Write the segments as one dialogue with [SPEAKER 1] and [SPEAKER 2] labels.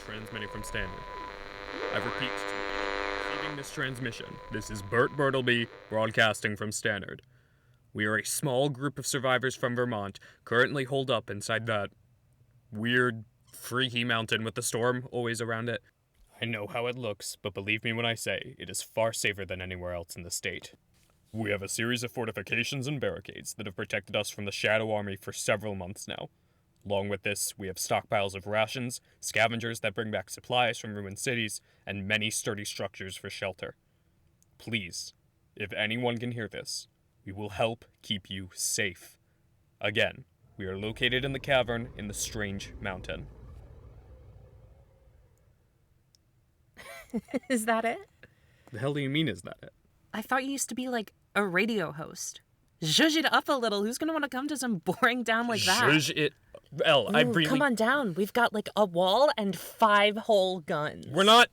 [SPEAKER 1] transmitting from Standard. I repeat, receiving this transmission. This is Bert Bertleby, broadcasting from Standard. We are a small group of survivors from Vermont, currently holed up inside that weird, freaky mountain with the storm always around it. I know how it looks, but believe me when I say, it is far safer than anywhere else in the state. We have a series of fortifications and barricades that have protected us from the Shadow Army for several months now. Along with this, we have stockpiles of rations, scavengers that bring back supplies from ruined cities, and many sturdy structures for shelter. Please, if anyone can hear this, we will help keep you safe. Again, we are located in the cavern in the strange mountain.
[SPEAKER 2] Is that it?
[SPEAKER 1] The hell do you mean, is that it?
[SPEAKER 2] I thought you used to be like a radio host. Zhuzh it up a little. Who's gonna want to come to some boring down like that?
[SPEAKER 1] Zhuzh it... Elle, I really...
[SPEAKER 2] Come on down. We've got like a wall and 5 whole guns.
[SPEAKER 1] We're not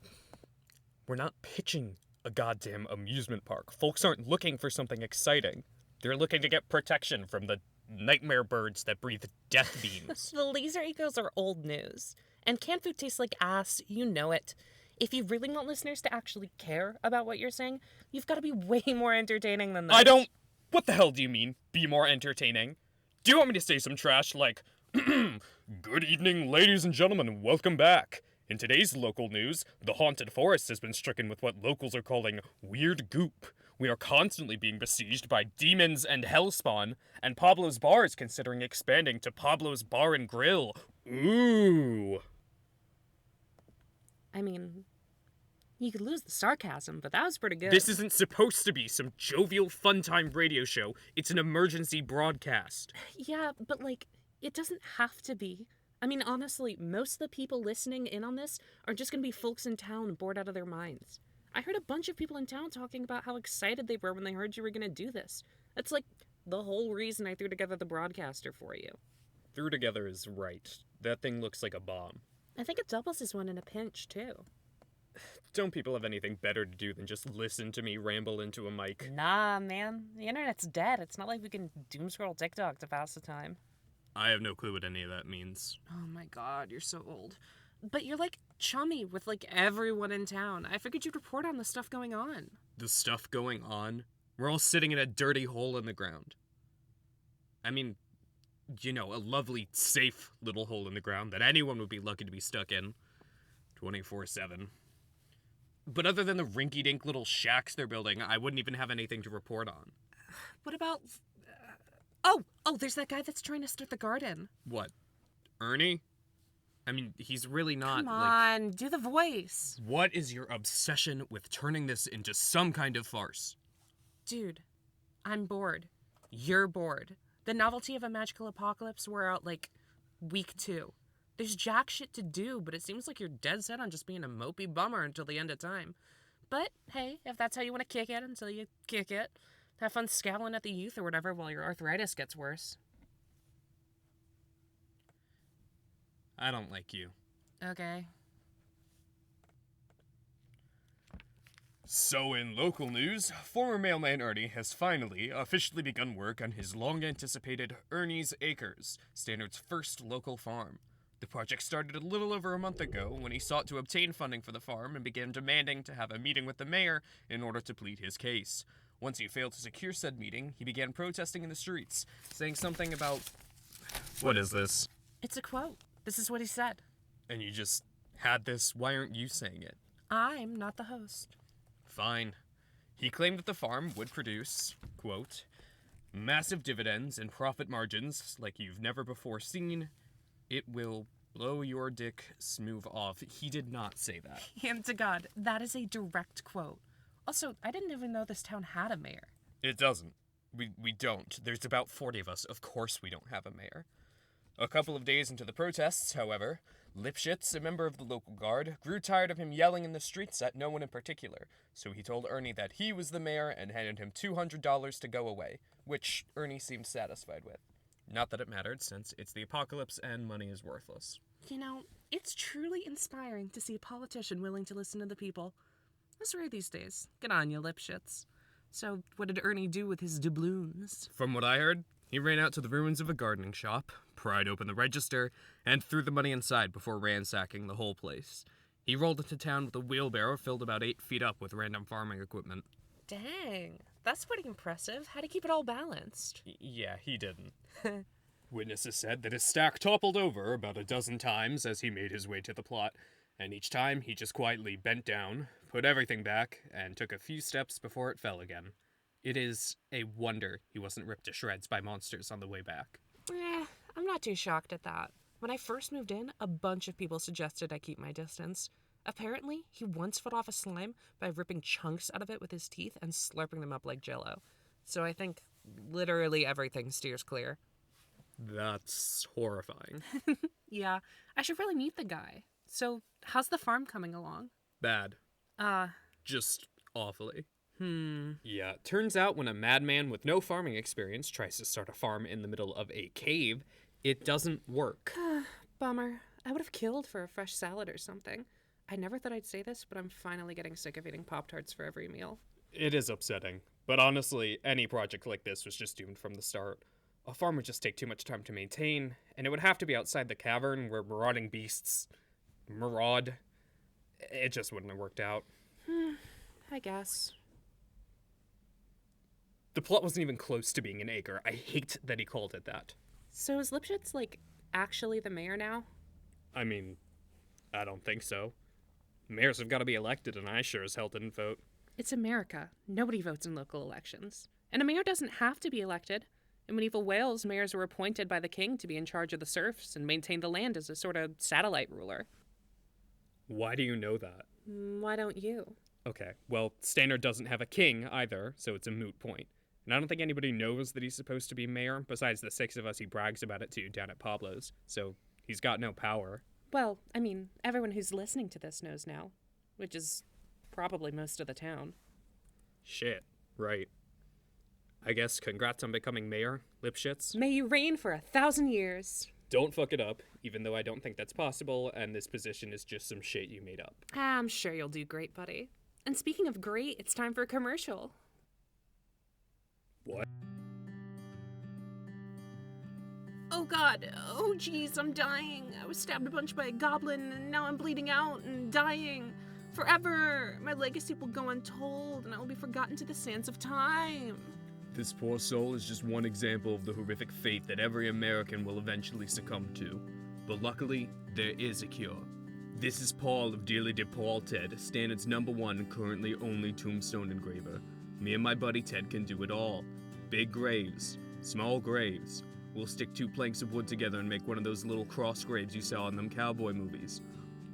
[SPEAKER 1] pitching a goddamn amusement park. Folks aren't looking for something exciting. They're looking to get protection from the nightmare birds that breathe death beams.
[SPEAKER 2] The laser eagles are old news. And canned food tastes like ass. You know it. If you really want listeners to actually care about what you're saying, you've got to be way more entertaining than this.
[SPEAKER 1] What the hell do you mean, be more entertaining? Do you want me to say some trash like, good evening, ladies and gentlemen, welcome back. In today's local news, the haunted forest has been stricken with what locals are calling weird goop. We are constantly being besieged by demons and hellspawn, and Pablo's Bar is considering expanding to Pablo's Bar and Grill. Ooh.
[SPEAKER 2] I mean, you could lose the sarcasm, but that was pretty good.
[SPEAKER 1] This isn't supposed to be some jovial fun time radio show. It's an emergency broadcast.
[SPEAKER 2] Yeah, but like, it doesn't have to be. I mean, honestly, most of the people listening in on this are just gonna be folks in town bored out of their minds. I heard a bunch of people in town talking about how excited they were when they heard you were gonna do this. That's like the whole reason I threw together the broadcaster for you.
[SPEAKER 1] Threw together is right. That thing looks like a bomb.
[SPEAKER 2] I think it doubles as one in a pinch, too.
[SPEAKER 1] Don't people have anything better to do than just listen to me ramble into a mic?
[SPEAKER 2] Nah, man. The internet's dead. It's not like we can doom scroll TikTok to pass the time.
[SPEAKER 1] I have no clue what any of that means.
[SPEAKER 2] Oh my god, you're so old. But you're like chummy with like everyone in town. I figured you'd report on the stuff going on.
[SPEAKER 1] The stuff going on? We're all sitting in a dirty hole in the ground. I mean, you know, a lovely, safe little hole in the ground that anyone would be lucky to be stuck in 24/7. But other than the rinky-dink little shacks they're building, I wouldn't even have anything to report on.
[SPEAKER 2] What about... Oh, there's that guy that's trying to start the garden.
[SPEAKER 1] What? Ernie? I mean, he's really not,
[SPEAKER 2] Come on, do the voice.
[SPEAKER 1] What is your obsession with turning this into some kind of farce?
[SPEAKER 2] Dude, I'm bored. You're bored. The novelty of a magical apocalypse wore out, like, week 2. There's jack shit to do, but it seems like you're dead set on just being a mopey bummer until the end of time. But, hey, if that's how you want to kick it until you kick it, have fun scowling at the youth or whatever while your arthritis gets worse.
[SPEAKER 1] I don't like you.
[SPEAKER 2] Okay.
[SPEAKER 1] So in local news, former mailman Ernie has finally officially begun work on his long-anticipated Ernie's Acres, Standard's first local farm. The project started a little over a month ago when he sought to obtain funding for the farm and began demanding to have a meeting with the mayor in order to plead his case. Once he failed to secure said meeting, he began protesting in the streets, saying something about... What is this?
[SPEAKER 2] It's a quote. This is what he said.
[SPEAKER 1] And you just had this? Why aren't you saying it?
[SPEAKER 2] I'm not the host.
[SPEAKER 1] Fine. He claimed that the farm would produce, quote, massive dividends and profit margins like you've never before seen. It will blow your dick smooth off. He did not say that.
[SPEAKER 2] Hand to God, that is a direct quote. Also, I didn't even know this town had a mayor.
[SPEAKER 1] It doesn't. We don't. There's about 40 of us. Of course we don't have a mayor. A couple of days into the protests, however, Lipschitz, a member of the local guard, grew tired of him yelling in the streets at no one in particular, so he told Ernie that he was the mayor and handed him $200 to go away, which Ernie seemed satisfied with. Not that it mattered, since it's the apocalypse and money is worthless.
[SPEAKER 2] You know, it's truly inspiring to see a politician willing to listen to the people. That's rare these days. Get on, you Lipschitz. So, what did Ernie do with his doubloons?
[SPEAKER 1] From what I heard, He ran out to the ruins of a gardening shop, pried open the register, and threw the money inside before ransacking the whole place. He rolled into town with a wheelbarrow filled about 8 feet up with random farming equipment.
[SPEAKER 2] Dang, that's pretty impressive. How'd he keep it all balanced?
[SPEAKER 1] Yeah, he didn't. Witnesses said that his stack toppled over about a dozen times as he made his way to the plot, and each time he just quietly bent down, put everything back, and took a few steps before it fell again. It is a wonder he wasn't ripped to shreds by monsters on the way back.
[SPEAKER 2] I'm not too shocked at that. When I first moved in, a bunch of people suggested I keep my distance. Apparently, he once fought off a slime by ripping chunks out of it with his teeth and slurping them up like jello. So I think literally everything steers clear.
[SPEAKER 1] That's horrifying.
[SPEAKER 2] Yeah, I should really meet the guy. So, how's the farm coming along?
[SPEAKER 1] Bad. Just awfully.
[SPEAKER 2] Hmm.
[SPEAKER 1] Yeah, turns out when a madman with no farming experience tries to start a farm in the middle of a cave, it doesn't work.
[SPEAKER 2] Bummer. I would have killed for a fresh salad or something. I never thought I'd say this, but I'm finally getting sick of eating Pop-Tarts for every meal.
[SPEAKER 1] It is upsetting, but honestly, any project like this was just doomed from the start. A farm would just take too much time to maintain, and it would have to be outside the cavern where marauding beasts maraud. It just wouldn't have worked out.
[SPEAKER 2] I guess.
[SPEAKER 1] The plot wasn't even close to being an acre. I hate that he called it that.
[SPEAKER 2] So is Lipschitz, actually the mayor now?
[SPEAKER 1] I mean, I don't think so. Mayors have got to be elected, and I sure as hell didn't vote.
[SPEAKER 2] It's America. Nobody votes in local elections. And a mayor doesn't have to be elected. In medieval Wales, mayors were appointed by the king to be in charge of the serfs and maintain the land as a sort of satellite ruler.
[SPEAKER 1] Why do you know that?
[SPEAKER 2] Why don't you?
[SPEAKER 1] Okay, well, Stannard doesn't have a king either, so it's a moot point. And I don't think anybody knows that he's supposed to be mayor, besides the 6 of us he brags about it to down at Pablo's, so he's got no power.
[SPEAKER 2] Well, I mean, everyone who's listening to this knows now, which is probably most of the town.
[SPEAKER 1] Shit, right. I guess congrats on becoming mayor, Lipschitz.
[SPEAKER 2] May you reign for 1,000 years.
[SPEAKER 1] Don't fuck it up, even though I don't think that's possible, and this position is just some shit you made up.
[SPEAKER 2] I'm sure you'll do great, buddy. And speaking of great, it's time for a commercial.
[SPEAKER 1] What?
[SPEAKER 2] Oh god, oh jeez, I'm dying. I was stabbed a bunch by a goblin, and now I'm bleeding out and dying. Forever! My legacy will go untold, and I will be forgotten to the sands of time.
[SPEAKER 1] This poor soul is just one example of the horrific fate that every American will eventually succumb to. But luckily, there is a cure. This is Paul of Dearly De Paul Ted, Standard's #1 and currently only tombstone engraver. Me and my buddy Ted can do it all. Big graves, small graves. We'll stick 2 planks of wood together and make one of those little cross graves you saw in them cowboy movies.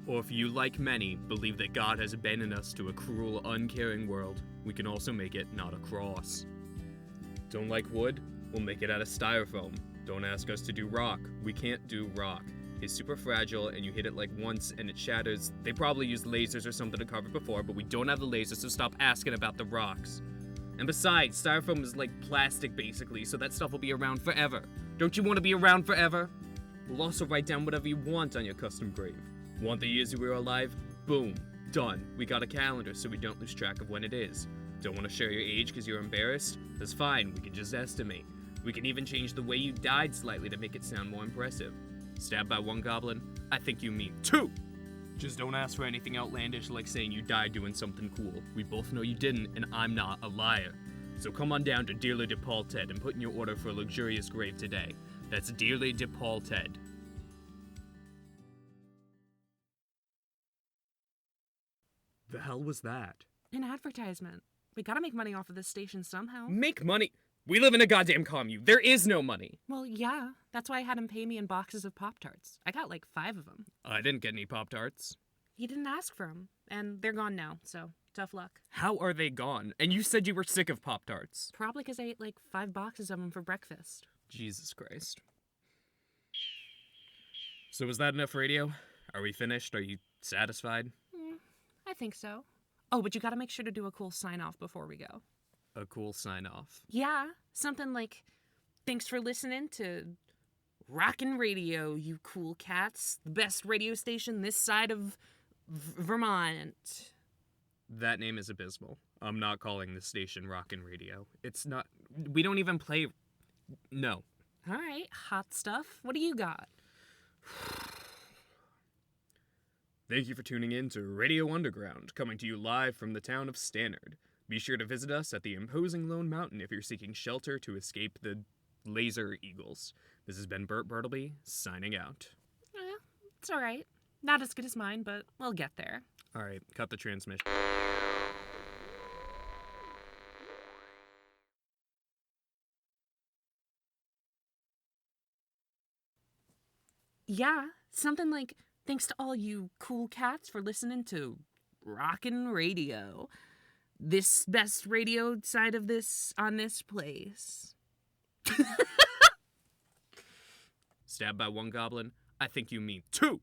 [SPEAKER 1] Or if you, like many, believe that God has abandoned us to a cruel, uncaring world, we can also make it not a cross. Don't like wood? We'll make it out of styrofoam. Don't ask us to do rock. We can't do rock. It's super fragile, and you hit it once and it shatters. They probably used lasers or something to cover it before, but we don't have the lasers, so stop asking about the rocks. And besides, styrofoam is like plastic basically, so that stuff will be around forever. Don't you want to be around forever? We'll also write down whatever you want on your custom grave. Want the years we were alive? Boom. Done. We got a calendar so we don't lose track of when it is. Don't want to share your age because you're embarrassed? That's fine, we can just estimate. We can even change the way you died slightly to make it sound more impressive. Stabbed by 1 goblin? I think you mean 2! Just don't ask for anything outlandish like saying you died doing something cool. We both know you didn't, and I'm not a liar. So come on down to Dearly De Paul Ted and put in your order for a luxurious grave today. That's Dearly De Paul Ted. The hell was that?
[SPEAKER 2] An advertisement. We gotta make money off of this station somehow.
[SPEAKER 1] Make money? We live in a goddamn commune. There is no money.
[SPEAKER 2] Well, yeah. That's why I had him pay me in boxes of Pop-Tarts. I got 5 of them.
[SPEAKER 1] I didn't get any Pop-Tarts.
[SPEAKER 2] He didn't ask for them. And they're gone now, so tough luck.
[SPEAKER 1] How are they gone? And you said you were sick of Pop-Tarts.
[SPEAKER 2] Probably because I ate 5 boxes of them for breakfast.
[SPEAKER 1] Jesus Christ. So was that enough radio? Are we finished? Are you satisfied?
[SPEAKER 2] I think so. Oh, but you gotta make sure to do a cool sign-off before we go.
[SPEAKER 1] A cool sign-off.
[SPEAKER 2] Yeah, something like, thanks for listening to Rockin' Radio, you cool cats. The best radio station this side of Vermont.
[SPEAKER 1] That name is abysmal. I'm not calling this station Rockin' Radio. It's not... We don't even play... No.
[SPEAKER 2] All right, hot stuff. What do you got?
[SPEAKER 1] Thank you for tuning in to Radio Underground, coming to you live from the town of Stannard. Be sure to visit us at the imposing Lone Mountain if you're seeking shelter to escape the laser eagles. This has been Bert Bartleby, signing out.
[SPEAKER 2] It's all right. Not as good as mine, but we'll get there.
[SPEAKER 1] All right, cut the transmission.
[SPEAKER 2] Yeah, something like, thanks to all you cool cats for listening to rockin' radio. This best radio side of this on this place.
[SPEAKER 1] Stabbed by one goblin? I think you mean two!